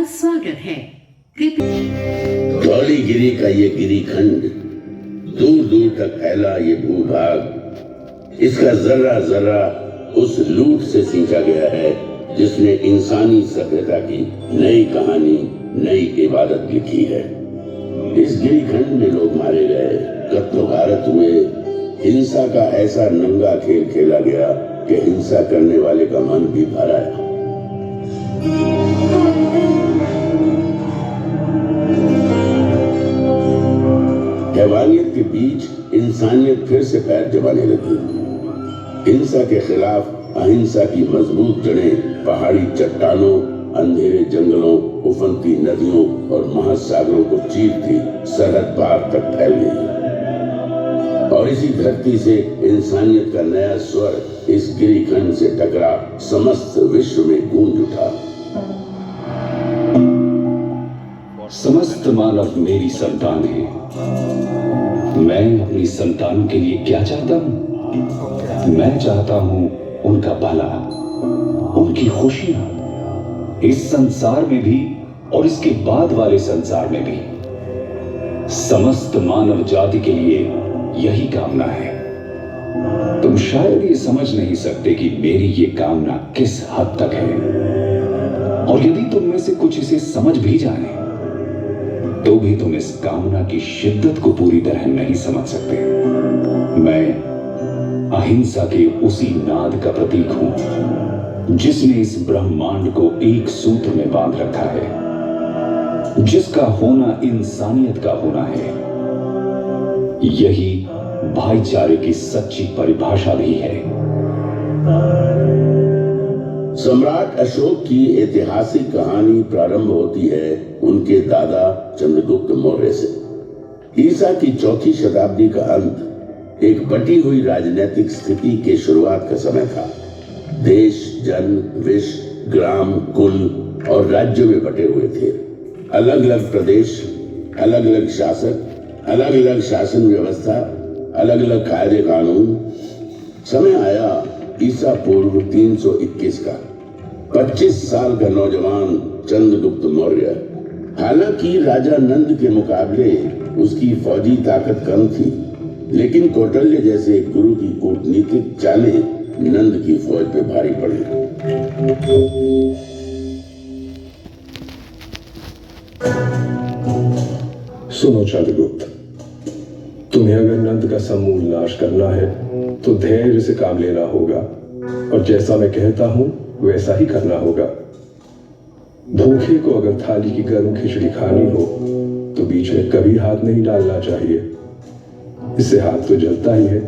आपका स्वागत है। धौलीगिरी का ये गिरीखंड, दूर दूर तक फैला ये भूभाग, इसका जर्रा जर्रा उस लूट से सींचा गया है जिसने इंसानी सभ्यता की नई कहानी, नई इबादत लिखी है। इस गिरीखंड में लोग मारे गए, कत्लो गारत हुए, हिंसा का ऐसा नंगा खेल खेला गया कि हिंसा करने वाले का मन भी भर आया। हैवानियत के बीच इंसानियत फिर से पैर जमाने लगी। हिंसा के खिलाफ अहिंसा की मजबूत जड़ें पहाड़ी चट्टानों, अंधेरे जंगलों, उफनती नदियों और महासागरों को चीरती सरहद पार तक फैल गई। और इसी धरती से इंसानियत का नया स्वर इस गिरीखंड से टकरा समस्त विश्व में गूंज उठा। समस्त मानव मेरी संतान है। मैं अपनी संतानों के लिए क्या चाहता हूं? मैं चाहता हूं उनका भला, उनकी खुशियां, इस संसार में भी और इसके बाद वाले संसार में भी। समस्त मानव जाति के लिए यही कामना है। तुम शायद ये समझ नहीं सकते कि मेरी ये कामना किस हद तक है, और यदि तुम में से कुछ इसे समझ भी जाने तो भी तुम इस कामना की शिद्दत को पूरी तरह नहीं समझ सकते। मैं अहिंसा के उसी नाद का प्रतीक हूं जिसने इस ब्रह्मांड को एक सूत्र में बांध रखा है, जिसका होना इंसानियत का होना है। यही भाईचारे की सच्ची परिभाषा भी है। सम्राट अशोक की ऐतिहासिक कहानी प्रारंभ होती है उनके दादा चंद्रगुप्त मौर्य से। ईसा की चौथी शताब्दी का अंत एक बटी हुई राजनीतिक स्थिति के शुरुआत का समय था। देश, जन, विष, ग्राम, कुल और राज्यों में बटे हुए थे। अलग अलग प्रदेश, अलग अलग शासक, अलग अलग शासन व्यवस्था, अलग अलग कायदे कानून। समय आया ईसा पूर्व 321 का। 25 साल का नौजवान चंद्रगुप्त मौर्य, हालांकि राजा नंद के मुकाबले उसकी फौजी ताकत कम थी, लेकिन कौटिल्य जैसे गुरु की कूटनीतिक चालें नंद की फौज पे भारी पड़ी। सुनो चंद्रगुप्त, तुम्हें अगर नंद का समूल नाश करना है तो धैर्य से काम लेना होगा, और जैसा मैं कहता हूं वैसा ही करना होगा। भूखे को अगर थाली की गर्म खिचड़ी खानी हो तो बीच में कभी हाथ नहीं डालना चाहिए। इससे हाथ तो जलता ही है,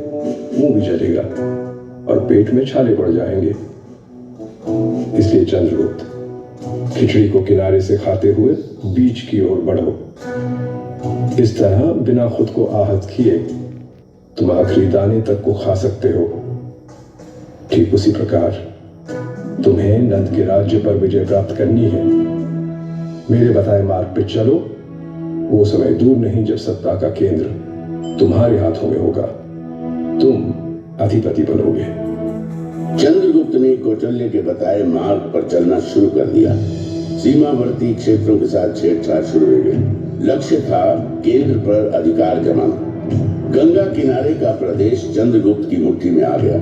मुंह भी जलेगा और पेट में छाले पड़ जाएंगे। इसलिए चंद्रगुप्त, खिचड़ी को किनारे से खाते हुए बीच की ओर बढ़ो। इस तरह बिना खुद को आहत किए तुम आखिरी दाने तक को खा सकते हो। ठीक उसी प्रकार तुम्हें नंद के राज्य पर विजय प्राप्त करनी है। मेरे बताए मार्ग पे चलो। वो समय दूर नहीं जब सत्ता का केंद्र तुम्हारे हाथों में होगा। तुम अधिपति बनोगे। चंद्रगुप्त ने कौटिल्य के बताए मार्ग पर चलना शुरू कर दिया। सीमावर्ती क्षेत्रों के साथ छेड़छाड़ शुरू हो गई। लक्ष्य था केंद्र पर अधिकार जमाना। गंगा किनारे का प्रदेश चंद्रगुप्त की मुट्ठी में आ गया।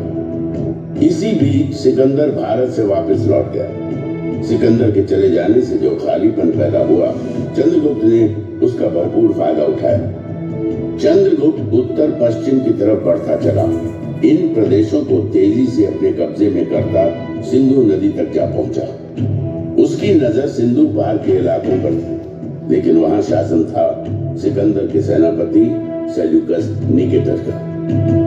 इसी बीच सिकंदर भारत से वापस लौट गया। सिकंदर के चले जाने से जो खालीपन पैदा हुआ, चंद्रगुप्त ने उसका भरपूर फायदा उठाया। चंद्रगुप्त उत्तर पश्चिम की तरफ बढ़ता चला। इन प्रदेशों को तेजी से अपने कब्जे में करता सिंधु नदी तक जा पहुंचा। उसकी नजर सिंधु पार के इलाकों पर थी, लेकिन वहां शासन था सिकंदर के सेनापति सेल्यूकस निकेटर का।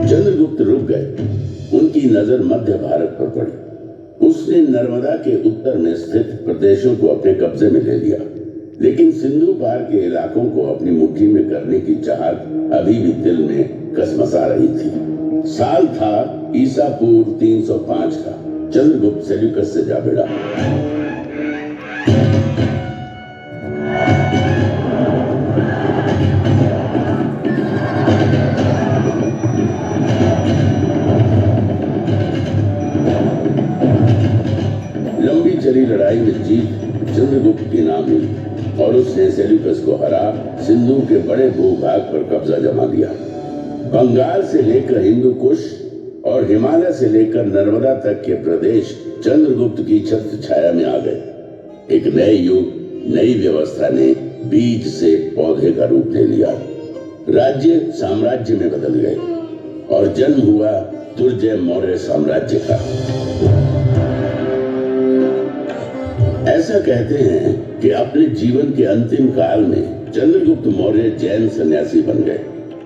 चंद्रगुप्त रुक गए। उनकी नजर मध्य भारत पर पड़ी। उसने नर्मदा के उत्तर में स्थित प्रदेशों को अपने कब्जे में ले लिया, लेकिन सिंधु पार के इलाकों को अपनी मुट्ठी में करने की चाहत अभी भी दिल में कसमसा रही थी। साल था ईसा पूर्व 305 का। चंद्रगुप्त सेल्यूकस से जा भिड़ा। लंबी चली लड़ाई में जीत चंद्रगुप्त के नाम हुई और उसने सेल्यूकस को हरा सिंधु के बड़े भूभाग पर कब्जा जमा लिया। बंगाल से लेकर हिंदू कुश और हिमालय से लेकर नर्मदा तक के प्रदेश चंद्रगुप्त की छत्र छाया में आ गए। एक नए युग, नई व्यवस्था ने बीज से पौधे का रूप ले लिया। राज्य साम्राज्य में बदल गए और जन्म हुआ दुर्जय मौर्य साम्राज्य का। ऐसा कहते हैं कि अपने जीवन के अंतिम काल में चंद्रगुप्त मौर्य जैन सन्यासी बन गए।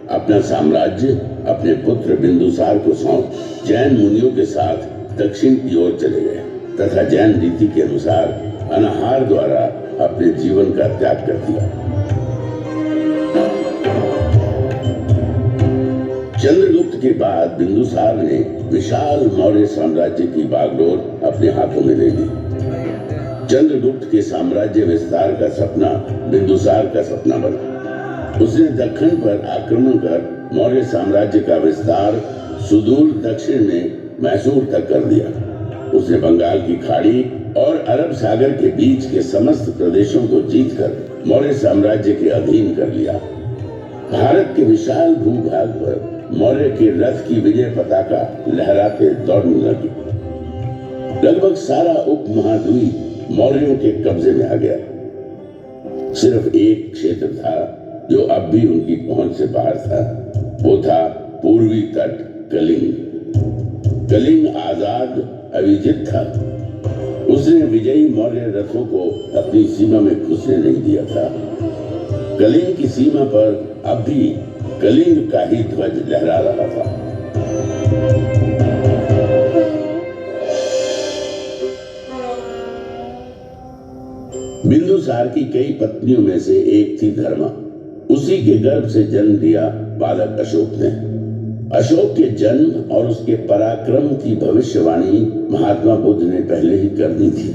अपना साम्राज्य अपने पुत्र बिंदुसार को सौंप जैन मुनियों के साथ दक्षिण की ओर चले गए तथा जैन रीति के अनुसार अनाहार द्वारा अपने जीवन का त्याग कर दिया। चंद्रगुप्त के बाद बिंदुसार ने विशाल मौर्य साम्राज्य की बागडोर अपने हाथों में ले ली। चंद्रगुप्त के साम्राज्य विस्तार का सपना बिंदुसार का सपना बना। उसने दक्षिण पर आक्रमण कर मौर्य साम्राज्य का विस्तार सुदूर दक्षिण में मैसूर तक कर दिया। उसने बंगाल की खाड़ी और अरब सागर के बीच के समस्त प्रदेशों को जीतकर मौर्य साम्राज्य के अधीन कर लिया। भारत के विशाल भूभाग पर मौर्य के रथ की विजय पताका लहराते दौड़ने लगी। लगभग सारा उपमहाद्वीप मौर्यों के कब्जे में आ गया। सिर्फ एक क्षेत्र था जो अब भी उनकी पहुंच से बाहर था। वो था पूर्वी तट कलिंग। कलिंग आजाद अविजित था। उसने विजयी मौर्य रथों को अपनी सीमा में घुसने नहीं दिया था। कलिंग की सीमा पर अब भी कलिंग का ही ध्वज लहरा रहा था। बिंदुसार की कई पत्नियों में से एक थी धर्मा। उसी के गर्भ से जन्म लिया बालक अशोक ने। अशोक के जन्म और उसके पराक्रम की भविष्यवाणी महात्मा बुद्ध ने पहले ही कर दी थी।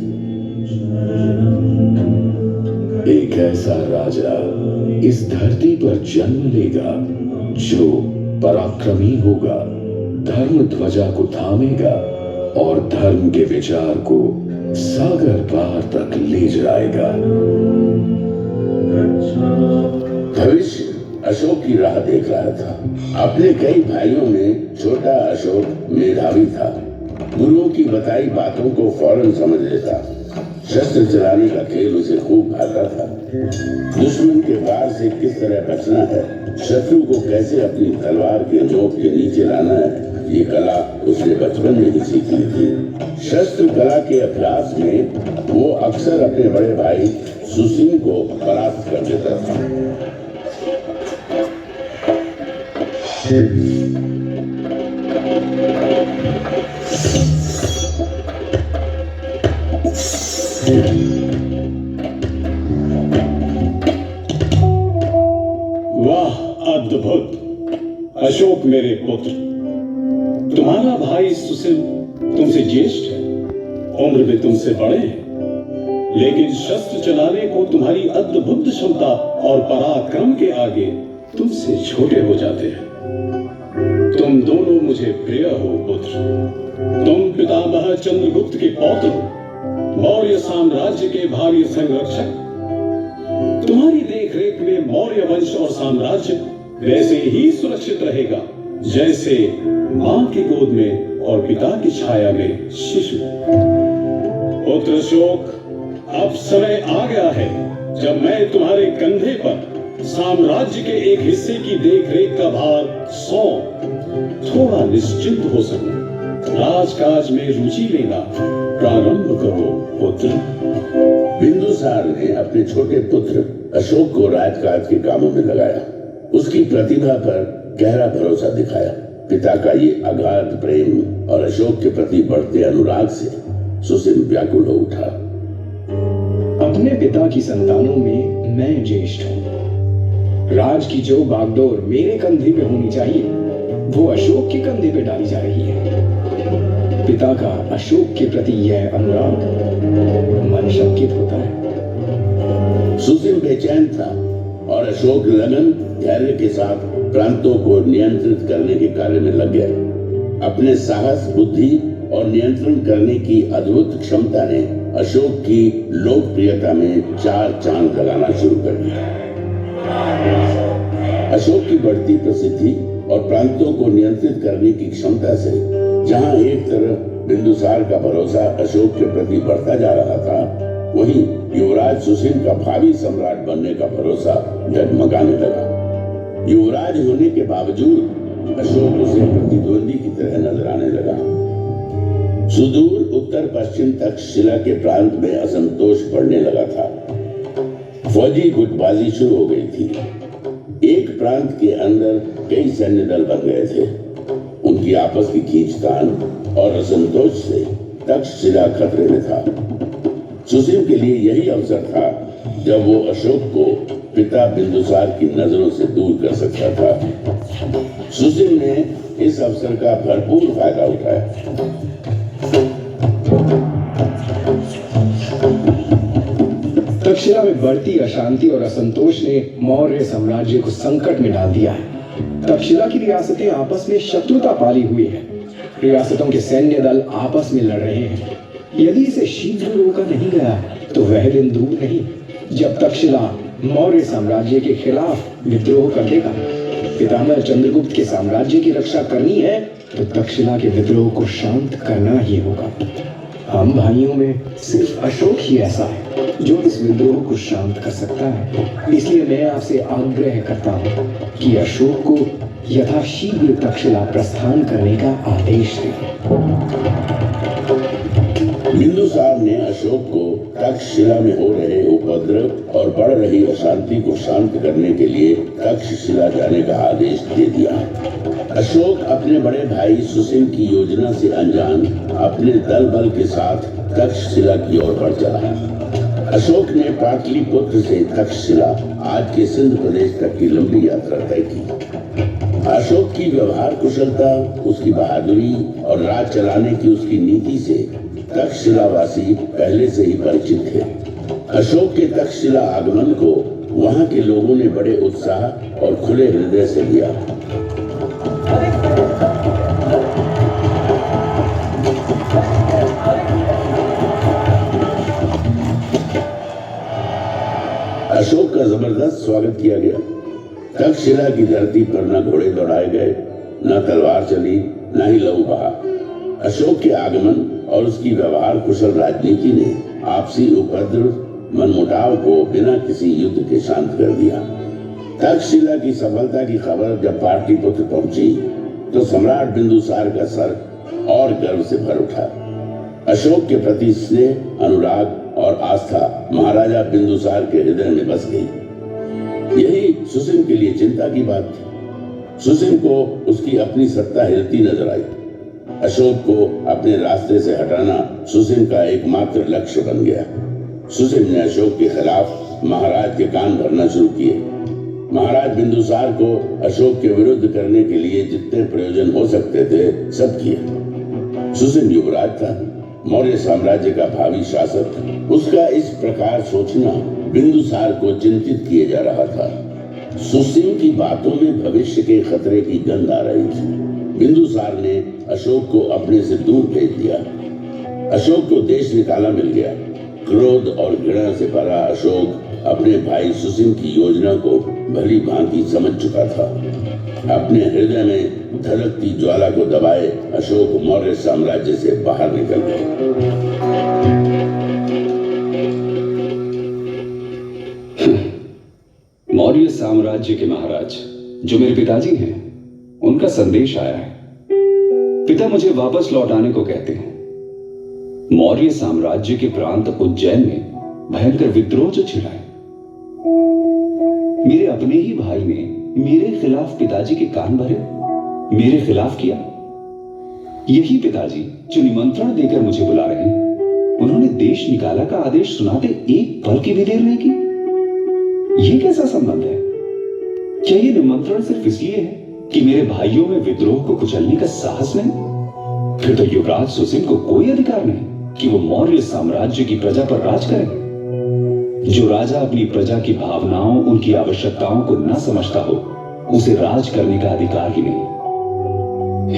एक ऐसा राजा इस धरती पर जन्म लेगा जो पराक्रमी होगा, धर्म ध्वजा को थामेगा और धर्म के विचार को सागर पार तक ले जाएगा। भविष्य अशोक की राह देख रहा था। अपने कई भाइयों में छोटा अशोक मेधावी था। गुरुओं की बताई बातों को फौरन समझ लेता। शस्त्र चलाने का खेल उसे खूब भाता था। दुश्मन के वार से किस तरह बचना है, शत्रु को कैसे अपनी तलवार के नोक के नीचे लाना है, ये कला उसने बचपन में ही सीख ली थी। शस्त्र कला के अभ्यास में वो अक्सर अपने बड़े भाई सुसीम को परास्त कर देता था। वाह, अद्भुत! अशोक मेरे पुत्र, तुम्हारा भाई सुशील तुमसे ज्येष्ठ है, उम्र में तुमसे बड़े हैं, लेकिन शस्त्र चलाने को तुम्हारी अद्भुत क्षमता और पराक्रम के आगे तुमसे छोटे हो जाते हैं। तुम दोनों मुझे प्रिय हो पुत्र। तुम पितामह चंद्रगुप्त के पौत्र हो, मौर्य साम्राज्य के भावी संरक्षक। तुम्हारी देखरेख में मौर्य वंश और साम्राज्य वैसे ही सुरक्षित रहेगा जैसे मां की गोद में और पिता की छाया में शिशु। पुत्र अशोक, अब समय आ गया है जब मैं तुम्हारे कंधे पर साम्राज्य के एक हिस्से की देखरेख का भार सौंप थोड़ा निश्चिंत हो सकूं। राजकाज में रुचि लेना प्रारंभ करो पुत्र। बिंदुसार ने अपने छोटे पुत्र अशोक को राजकाज के कामों में लगाया। उसकी प्रतिभा पर गहरा भरोसा दिखाया। पिता का ये अगाध प्रेम और अशोक के प्रति बढ़ते अनुराग से सुसीम व्याकुल हो उठा। अपने पिता की संतानों में मैं ज्येष्ठ हूँ। राज की जो बागडोर मेरे कंधे पे होनी चाहिए वो अशोक के कंधे पे डाली जा रही है। पिता का अशोक के प्रति यह अनुराग मन शंकित होता है। सुसीम बेचैन था और अशोक लगन धैर्य के साथ प्रांतों को नियंत्रित करने के कार्य में लग गया। अपने साहस, बुद्धि और नियंत्रण करने की अद्भुत क्षमता ने अशोक की लोकप्रियता में 4 चांद लगाना शुरू कर दिया। अशोक की बढ़ती प्रसिद्धि और प्रांतों को नियंत्रित करने की क्षमता से जहां एक तरफ बिंदुसार का भरोसा अशोक के प्रति बढ़ता जा रहा था, वहीं युवराज सुसीम का भावी सम्राट बनने का भरोसा डगमगाने लगा। युवराज होने के बावजूद अशोक उसे प्रतिद्वंदी की तरह नजर आने लगा। सुदूर उत्तर पश्चिम तक्षशिला के प्रांत में असंतोष बढ़ने लगा था। फौजी गुटबाजी शुरू हो गई थी। एक प्रांत के अंदर कई सैन्य दल बन गए थे। उनकी आपस की खींचतान और असंतोष से तक्षशिला खतरे में था। सुसीम के लिए यही अवसर था जब वो अशोक को पिता बिंदुसार की नजरों से दूर कर सकता था। सुसीम ने इस अवसर का भरपूर फायदा उठाया। तक्षशिला में बढ़ती अशांति और असंतोष ने मौर्य साम्राज्य को संकट में डाल दिया है। तक्षशिला की रियासतें आपस में शत्रुता पाली हुई है। रियासतों के सैन्य दल आपस में लड़ रहे हैं। यदि इसे शीघ्र रोका नहीं गया तो वह दिन दूर नहीं जब तक्षशिला मौर्य साम्राज्य के खिलाफ विद्रोह कर देगा। पितामह चंद्रगुप्त के साम्राज्य की रक्षा करनी है तो तक्षशिला के विद्रोह को शांत करना ही होगा। हम भाइयों में सिर्फ अशोक ही ऐसा है जो इस विद्रोह को शांत कर सकता है। इसलिए मैं आपसे आग्रह करता हूँ कि अशोक को यथाशीघ्र तक्षशिला प्रस्थान करने का आदेश दें। बिंदुसार ने अशोक को तक्षशिला में हो रहे उपद्रव और बढ़ रही अशांति को शांत करने के लिए तक्षशिला जाने का आदेश दे दिया। अशोक अपने बड़े भाई सुसीम की योजना से अनजान अपने दल बल के साथ तक्षशिला की ओर बढ़ चला। अशोक ने पाटलिपुत्र से तक्षशिला, आज के सिंध प्रदेश तक की लंबी यात्रा तय की। अशोक की व्यवहार कुशलता, उसकी बहादुरी और राज चलाने की उसकी नीति से तक्षशिलावासी पहले से ही परिचित थे। अशोक के तक्षशिला आगमन को वहां के लोगों ने बड़े उत्साह और खुले हृदय से लिया। अशोक का जबरदस्त स्वागत किया गया। तक्षशिला की धरती पर न घोड़े दौड़ाए गए, न तलवार चली, न ही लहू बहा। अशोक के आगमन और उसकी व्यवहार कुशल राजनीति ने आपसी उपद्रव, मनमुटाव को बिना किसी युद्ध के शांत कर दिया। तक्षशिला की सफलता की खबर जब पाटलिपुत्र पहुंची तो सम्राट बिंदुसार का सर और गर्व से भर उठा। अशोक के प्रति स्नेह, अनुराग और आस्था महाराजा बिंदुसार के हृदय में बस गई। यही सुसीम के लिए चिंता की बात थी। सुसीम को उसकी अपनी सत्ता हिलती नजर आई। अशोक को अपने रास्ते से हटाना सुसीम का एकमात्र लक्ष्य बन गया। सुसीम ने अशोक के खिलाफ महाराज के कान भरना शुरू किए। महाराज बिंदुसार को अशोक के विरुद्ध करने के लिए जितने प्रयोजन हो सकते थे सब किए। सुसीम युवराज था, मौर्य साम्राज्य का भावी शासक। उसका इस प्रकार सोचना बिंदुसार को चिंतित किए जा रहा था। सुसीम की बातों में भविष्य के खतरे की गंध आ रही थी। बिंदुसार ने अशोक को अपने से दूर भेज दिया। अशोक को देश निकाला मिल गया। क्रोध और घृणा से भरा अशोक अपने भाई सुसीम की योजना को भली भांति समझ चुका था। अपने हृदय में धड़कती ज्वाला को दबाए अशोक मौर्य साम्राज्य से बाहर निकल गए। मौर्य साम्राज्य के महाराज जो मेरे पिताजी हैं, उनका संदेश आया है। पिता मुझे वापस लौट आने को कहते हैं। मौर्य साम्राज्य के प्रांत उज्जैन में भयंकर विद्रोह जो छिड़ा है। मेरे अपने ही भाई ने मेरे खिलाफ पिताजी के कान भरे, मेरे खिलाफ किया। यही पिताजी जो निमंत्रण देकर मुझे बुला रहे हैं, उन्होंने देश निकाला का आदेश सुनाते एक पल की भी देर नहीं की। यह कैसा संबंध है? क्या यह निमंत्रण सिर्फ इसलिए है कि मेरे भाइयों में विद्रोह को कुचलने का साहस नहीं? फिर तो युवराज सुसीम को कोई अधिकार नहीं कि वो मौर्य साम्राज्य की प्रजा पर राज करे। जो राजा अपनी प्रजा की भावनाओं, उनकी आवश्यकताओं को न समझता हो, उसे राज करने का अधिकार ही नहीं।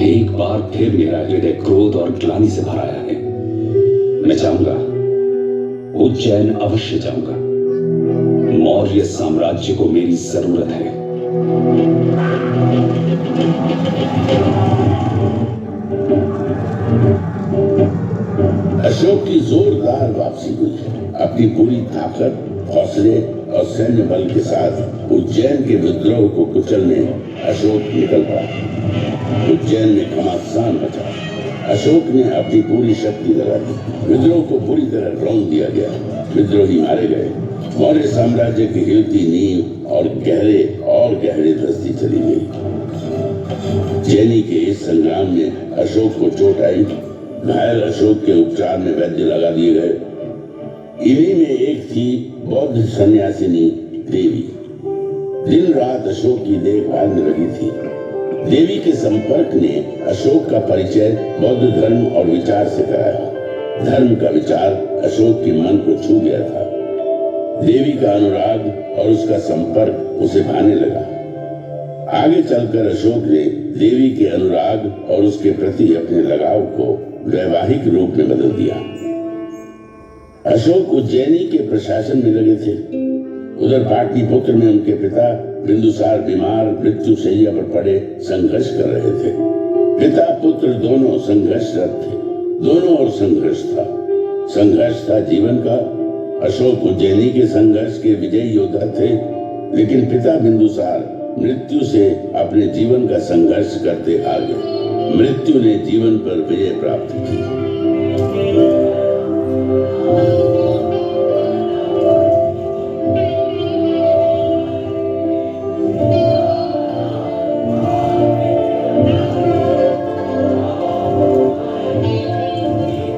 एक बार फिर मेरा हृदय क्रोध और ग्लानि से भर आया है। मैं चाहूंगा उज्जैन अवश्य जाऊंगा। मौर्य साम्राज्य को मेरी जरूरत है। अशोक की जोरदार वापसी हुई। अपनी पूरी ताकत, हौसले और सैन्य बल के साथ उज्जैन के विद्रोह को कुचलने अशोक निकल पड़ा। उज्जैन में घमासान मचा। अशोक ने अपनी पूरी शक्ति लगा दी। विद्रोह को पूरी तरह रौंद दिया गया। विद्रोही मारे गए। मौर्य साम्राज्य की हिलती नींव और गहरे धसती चली गई। जैनी के इस संग्राम में अशोक को चोट आई। घायल अशोक के उपचार में वैद्य लगा दिए गए। इन्हीं में एक थी बौद्ध सन्यासिनी देवी। दिन रात अशोक की देखभाल में लगी थी। देवी के संपर्क ने अशोक का परिचय बौद्ध धर्म और विचार से कराया। धर्म का विचार अशोक के मन को छू गया था। देवी का अनुराग और उसका संपर्क उसे भाने लगा। आगे चलकर अशोक ने देवी के अनुराग और उसके प्रति अपने लगाव को वैवाहिक रूप में बदल दिया। अशोक उज्जैनी के प्रशासन में लगे थे। उधर पाटलिपुत्र में उनके पिता बिंदुसार बीमार मृत्यु शैया पर पड़े संघर्ष कर रहे थे। पिता पुत्र दोनों संघर्षरत थे। दोनों ओर संघर्ष था जीवन का। अशोक उज्जैनी के संघर्ष के विजयी योद्धा थे, लेकिन पिता बिंदुसार मृत्यु से अपने जीवन का संघर्ष करते आ गए। मृत्यु ने जीवन पर विजय प्राप्त की।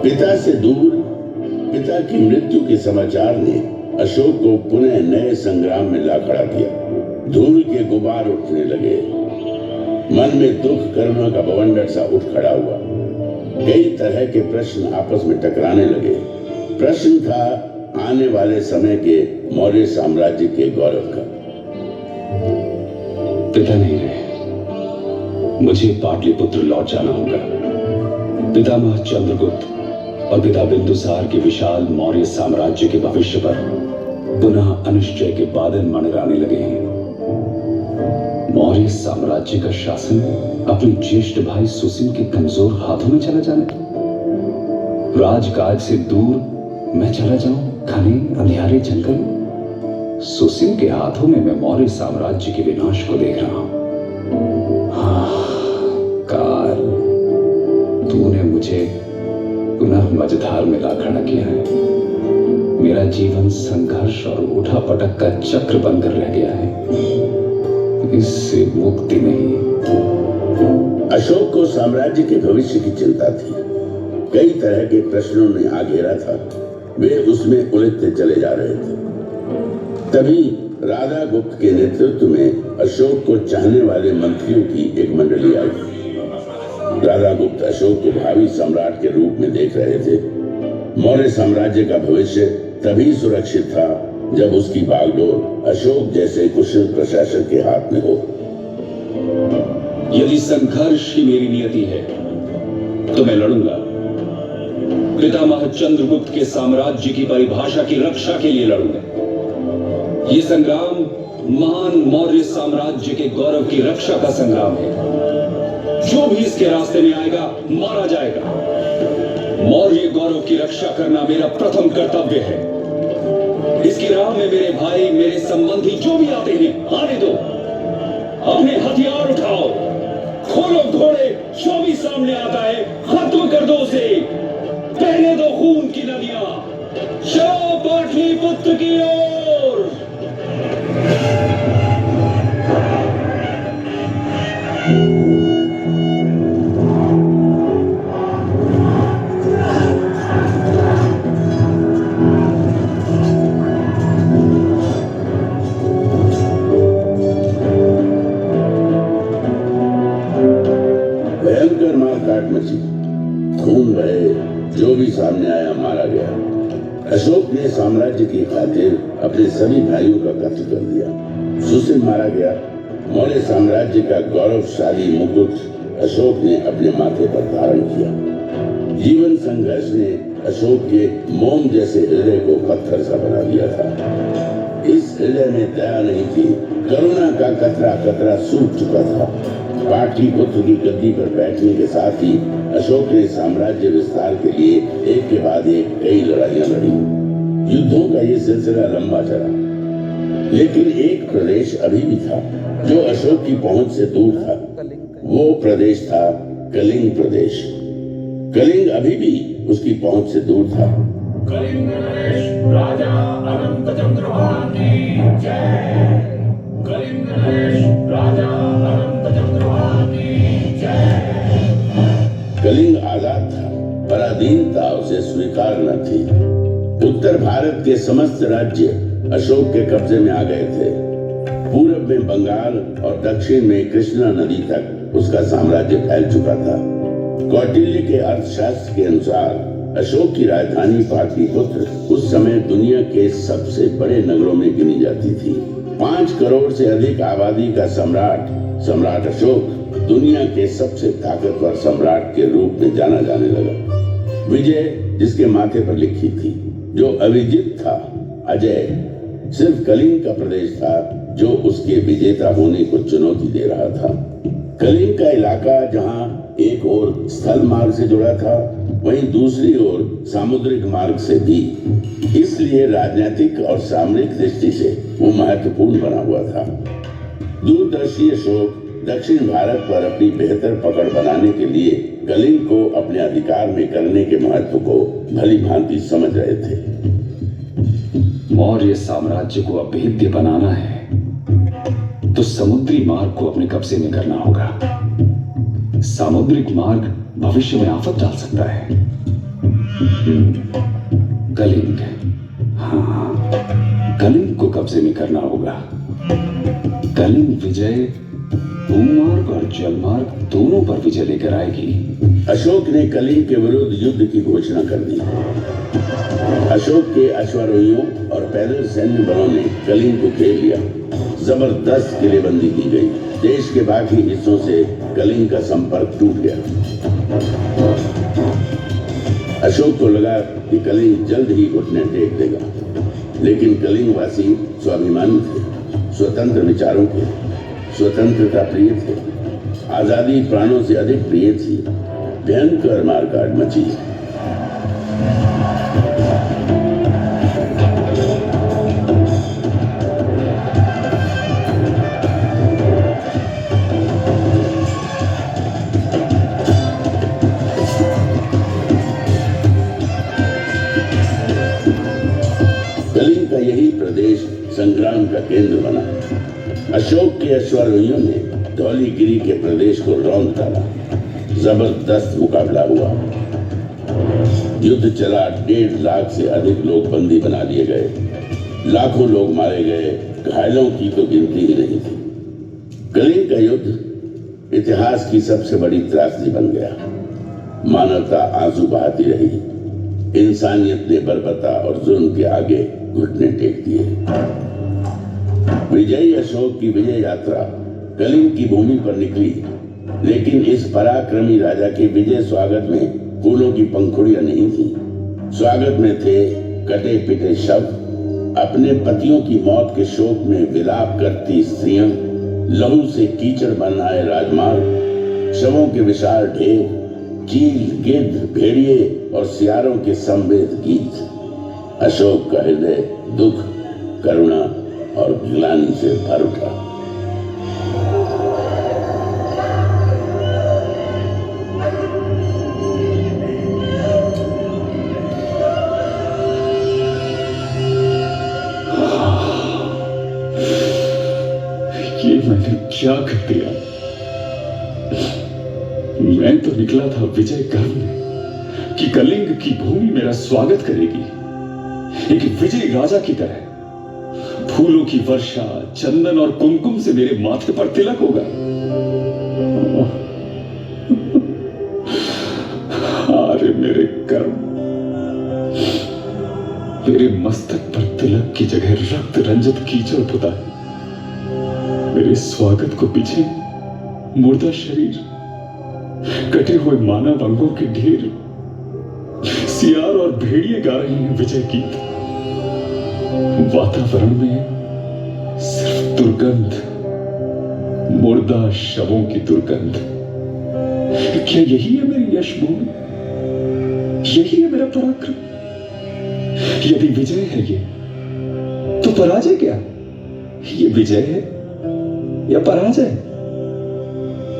पिता से दूर पिता की मृत्यु के समाचार ने अशोक को पुनः नए संग्राम में ला खड़ा किया। धूल के गुबार उठने लगे। मन में दुख करुणा का बवंडर सा उठ खड़ा हुआ। कई तरह के प्रश्न आपस में टकराने लगे। प्रश्न था आने वाले समय के मौर्य साम्राज्य के गौरव का। पिता नहीं रहे। मुझे पाटलिपुत्र लौट जाना होगा। पितामह चंद्रगुप्त और पिता बिंदुसार के विशाल मौर्य साम्राज्य के भविष्य पर पुनः अनिश्चय के बादल मंडराने लगे हैं। मौर्य साम्राज्य का शासन अपने ज्येष्ठ भाई सुसिम के कमजोर हाथों में चला जाने, राजकाज से दूर मैं चला जाऊं घने अंधियारे जंगल में। सुसिम के हाथों में मैं मौर्य साम्राज्य के विनाश को देख रहा हूं। हाँ, काल, तूने मुझे पुनः मझधार में ला खड़ा किया है। मेरा जीवन संघर्ष और उठा पटक का चक्र बनकर रह गया है। इससे मुक्ति नहीं। अशोक को साम्राज्य के भविष्य की चिंता थी। कई तरह के प्रश्नों ने आ घेरा था। वे उसमें उलझते चले जा रहे थे। तभी राधा गुप्त के नेतृत्व में अशोक को चाहने वाले मंत्रियों की एक मंडली आई। राधा गुप्त अशोक को भावी सम्राट के रूप में देख रहे थे। मौर्य साम्राज्य का भविष्य तभी सुरक्षित था जब उसकी बागडोर अशोक जैसे कुशल प्रशासक के हाथ में हो। यदि संघर्ष ही मेरी नियति है तो मैं लड़ूंगा। पितामह चंद्रगुप्त के साम्राज्य की परिभाषा की रक्षा के लिए लड़ूंगा। ये संग्राम महान मौर्य साम्राज्य के गौरव की रक्षा का संग्राम है। जो भी इसके रास्ते में आएगा मारा जाएगा। मौर्य गौरव की रक्षा करना मेरा प्रथम कर्तव्य है। इसकी राह में मेरे भाई, मेरे संबंधी जो भी आते हैं आने दो। अपने हथियार उठाओ, खोलो घोड़े, जो भी सामने आता है खत्म कर दो उसे। बहने दो खून की नदियां। चलो पाटलिपुत्र की ओर। भयंकर मारकाट मची। खून बहे। जो भी सामने आया मारा गया। अशोक ने साम्राज्य की खातिर अपने सभी भाइयों का कत्ल कर दिया। सुसिम मारा गया। मौर्य साम्राज्य का गौरवशाली मुकुट अशोक ने अपने माथे पर धारण किया। जीवन संघर्ष ने अशोक के मोम जैसे हृदय को पत्थर सा बना दिया था। इस हृदय में दया नहीं थी, करुणा का कतरा कतरा सूख चुका था। पाटलिपुत्र की गद्दी पर बैठने के साथ ही अशोक ने साम्राज्य विस्तार के लिए एक के बाद एक कई लड़ाइयां लड़ी। युद्धों का ये सिलसिला लंबा चला, लेकिन एक प्रदेश अभी भी था जो अशोक की पहुंच से दूर था। वो प्रदेश था कलिंग प्रदेश। कलिंग अभी भी उसकी पहुंच से दूर था। कलिंग नरेश राजा अनंत चंद्रभान की जय। कलिंग नरेश राजा अनंत चंद्रभान की जय। कलिंग आजाद था, पराधीनता उसे स्वीकार न थी। उत्तर भारत के समस्त राज्य अशोक के कब्जे में आ गए थे। पूरब में बंगाल और दक्षिण में कृष्णा नदी तक उसका साम्राज्य फैल चुका था। कौटिल्य के अर्थशास्त्र के अनुसार अशोक की राजधानी पाटलिपुत्र उस समय दुनिया के सबसे बड़े नगरों में गिनी जाती थी। 5 करोड़ से अधिक आबादी का सम्राट अशोक दुनिया के सबसे ताकतवर सम्राट के रूप में जाना जाने लगा। विजय जिसके माथे पर लिखी थी, जो अविजित था, अजय सिर्फ कलिंग का प्रदेश था जो उसके विजेता होने को चुनौती दे रहा था। कलिंग का इलाका जहां एक ओर स्थल मार्ग से जुड़ा था, वहीं दूसरी ओर सामुद्रिक मार्ग से भी। इसलिए राजनीतिक और सामरिक दृष्टि से वो महत्वपूर्ण बना हुआ था। दूरदर्शी अशोक दक्षिण भारत पर अपनी बेहतर पकड़ बनाने के लिए कलिंग को अपने अधिकार में करने के महत्व को भली भांति समझ रहे थे। मौर्य साम्राज्य को अभेद्य बनाना है तो समुद्री मार्ग को अपने कब्जे में करना होगा। सामुद्रिक मार्ग भविष्य में आफत डाल सकता है। कलिंग, हाँ, कलिंग को कब्जे में करना होगा। कलिंग विजय भूमार्ग और जलमार्ग दोनों पर विजय लेकर आएगी। अशोक ने कलिंग के विरुद्ध युद्ध की घोषणा कर दी। अशोक के अश्वारोहियों और पैदल सैन्य बलों ने कलिंग को घेर लिया। जबरदस्त किलेबंदी की गई। देश के बाकी हिस्सों से कलिंग का संपर्क टूट गया। अशोक को लगा कि कलिंग जल्द ही घुटने टेक देगा, लेकिन कलिंग वासी स्वाभिमानी थे, स्वतंत्र विचारों के, स्वतंत्रता प्रिय थे। आजादी प्राणों से अधिक प्रिय थी। भयंकर मारकाट मची। कलिंग का यही प्रदेश संग्राम का केंद्र बना। अशोक के अश्वारोहियों ने धौलीगिरी के प्रदेश को रौंद डाला। जबरदस्त मुकाबला हुआ। युद्ध चला। 1.5 लाख से अधिक लोग बंदी बना लिए गए। लाखों लोग मारे गए। घायलों की तो गिनती ही नहीं थी। कलिंग का युद्ध इतिहास की सबसे बड़ी त्रासदी बन गया। मानवता आंसू बहाती रही। इंसानियत ने बर्बरता और जुल्म के आगे घुटने टेक दिए। विजयी अशोक की विजय यात्रा कलिंग की भूमि पर निकली, लेकिन इस पराक्रमी राजा के विजय स्वागत में फूलों की पंखुड़ियां नहीं थी। स्वागत में थे कटे पिटे शव, अपने पतियों की मौत के शोक में विलाप करती स्त्रियां, लहू से कीचड़ बन आए राजमार्ग, शवों के विशाल ढेर, चील, गिद्ध, भेड़िए और सियारों के संवेद गीत। अशोक का हृदय दुख, करुणा और ग्लानि से भर उठा। ये मैंने क्या कर दिया? मैं तो निकला था विजय करने कि कलिंग की भूमि मेरा स्वागत करेगी, एक विजयी राजा की तरह। फूलों की वर्षा, चंदन और कुमकुम से मेरे माथे पर तिलक होगा। अरे मेरे कर्म, मेरे मस्तक पर तिलक की जगह रक्त रंजित कीचड़ पुता है। मेरे स्वागत को पीछे मुर्दा शरीर, कटे हुए मानव अंगों के ढेर, सियार और भेड़िए गा रही हैं विजय गीत। वातावरण में सिर्फ दुर्गंध, मुर्दा शवों की दुर्गंध। क्या यही है मेरी यश भूमि? यही है मेरा पराक्रम? यदि विजय है ये, तो पराजय क्या? ये विजय है या पराजय?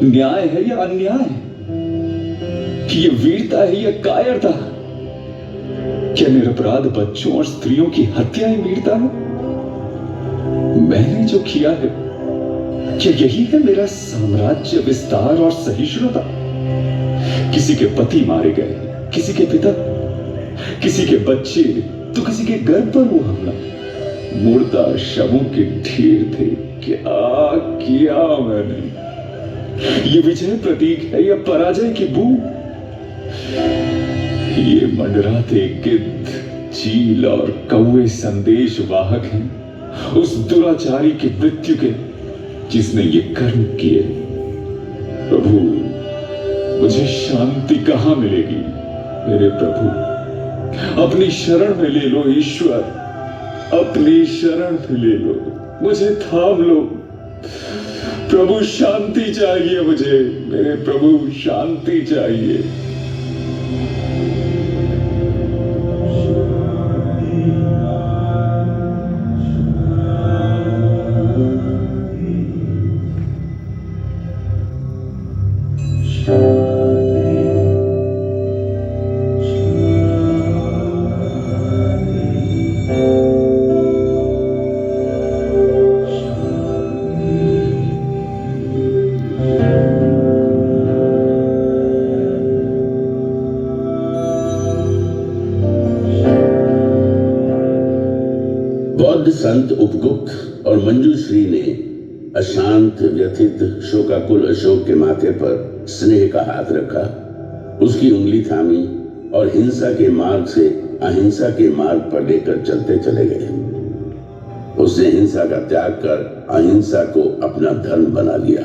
न्याय है या अन्याय? ये वीरता है या कायरता? क्या निरपराध बच्चों और स्त्रियों की हत्या ही वीरता है? मैंने जो किया है, क्या यही है मेरा साम्राज्य विस्तार और सहिष्णुता? किसी के पति मारे गए, किसी के पिता, किसी के बच्चे, तो किसी के घर पर वो हमला। मुर्दा शवों के ढेर थे। क्या किया मैंने? ये विजय प्रतीक है या पराजय की बू? ये मंडराते गिद्ध, चील और कौवे संदेश वाहक हैं उस दुराचारी की मृत्यु के जिसने ये कर्म किए। प्रभु, मुझे शांति कहां मिलेगी? मेरे प्रभु, अपनी शरण में ले लो ईश्वर, अपनी शरण में ले लो, मुझे थाम लो। प्रभु, शांति चाहिए मुझे, मेरे प्रभु, शांति चाहिए। बौद्ध संत उपगुप्त और मंजूश्री ने अशांत व्यथित शोकाकुल अशोक के माथे पर स्नेह का हाथ रखा, उसकी उंगली थामी और हिंसा के मार्ग से अहिंसा के मार्ग पर लेकर चलते चले गए। उसने हिंसा का त्याग कर अहिंसा को अपना धर्म बना लिया।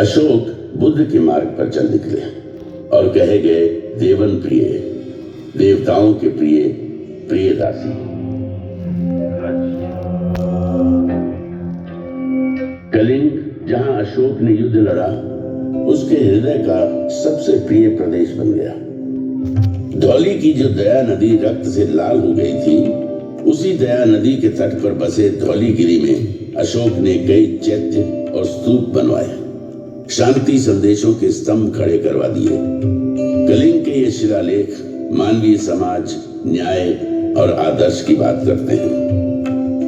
अशोक बुद्ध के मार्ग पर चल निकले और कहे गए, देवन प्रिय, देवताओं के प्रिय, प्रिय दासी। कलिंग, जहां अशोक ने युद्ध लड़ा, उसके हृदय का सबसे प्रिय प्रदेश बन गया। धौली की जो दया नदी रक्त से लाल हो गई थी, उसी दया नदी के तट पर बसे धौलीगिरी में अशोक ने कई चैत्य और स्तूप बनवाए, शांति संदेशों के स्तंभ खड़े करवा दिए। कलिंग के ये शिलालेख मानवीय समाज, न्याय और आदर्श की बात करते हैं।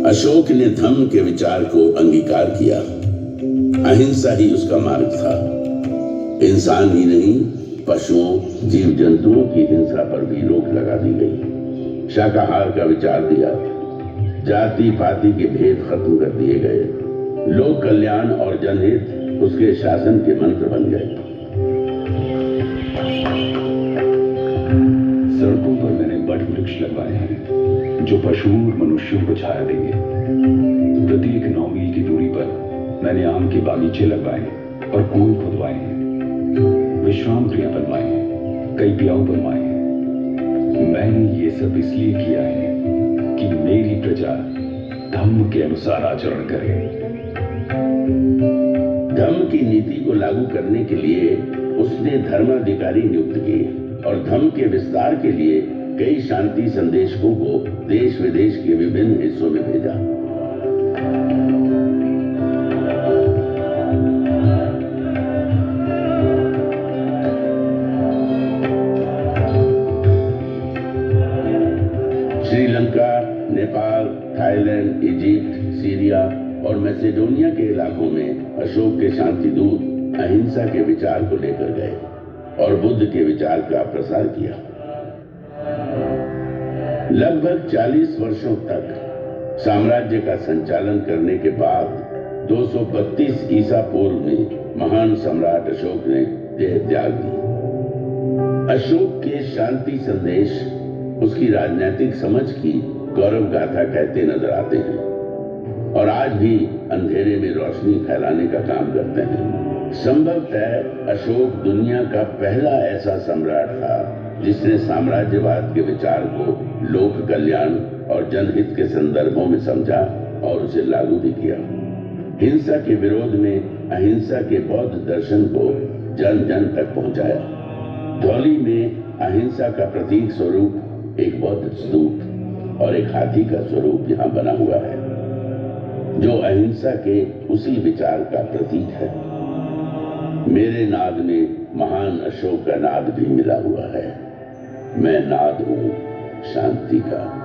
अशोक ने धम्म के विचार को अंगीकार किया। अहिंसा ही उसका मार्ग था। इंसान ही नहीं, पशुओं, जीव जंतुओं की हिंसा पर भी रोक लगा दी गई। शाकाहार का विचार दिया। जाति पाति के भेद खत्म कर दिए गए। लोक कल्याण और जनहित उसके शासन के मंत्र बन गए। सड़कों पर मैंने बड़ वृक्ष लगवाए हैं जो पशुओं और मनुष्यों को छाया देंगे। प्रत्येक 9 मील की दूरी पर मैंने आम के बागीचे लगवाए और कुएं खुदवाए हैं। विश्राम गृह बनवाए हैं, कई प्याऊ बनवाए हैं। मैंने ये सब इसलिए किया है कि मेरी प्रजा धम्म के अनुसार आचरण करे। धम्म की नीति को लागू करने के लिए उसने धर्माधिकारी नियुक्त किए और धम्म के विस्तार के लिए कई शांति संदेशकों को देश विदेश के विभिन्न हिस्सों में भेजा। Sri Lanka, Nepal, Thailand, Egypt, Syria और मैसेडोनिया के इलाकों में अशोक के शांति दूत अहिंसा के विचार को लेकर गए और बुद्ध के विचार का प्रसार किया। लगभग 40 वर्षों तक साम्राज्य का संचालन करने के बाद 232 ईसा पूर्व में महान सम्राट अशोक ने देह त्याग दी। अशोक के शांति संदेश उसकी राजनीतिक समझ की गौरव गाथा कहते नजर आते हैं और आज भी अंधेरे में रोशनी फैलाने का काम करते हैं। संभवतः अशोक दुनिया का पहला ऐसा सम्राट था जिसने साम्राज्यवाद के विचार को लोक कल्याण और जनहित के संदर्भों में समझा और उसे लागू भी किया। हिंसा के विरोध में अहिंसा के बौद्ध दर्शन को जन जन तक पहुंचाया। धौली में अहिंसा का प्रतीक स्वरूप एक बौद्ध स्तूप और एक हाथी का स्वरूप यहाँ बना हुआ है, जो अहिंसा के उसी विचार का प्रतीक है। मेरे नाद में महान अशोक का नाद भी मिला हुआ है। मैं नाद हूं शांति का।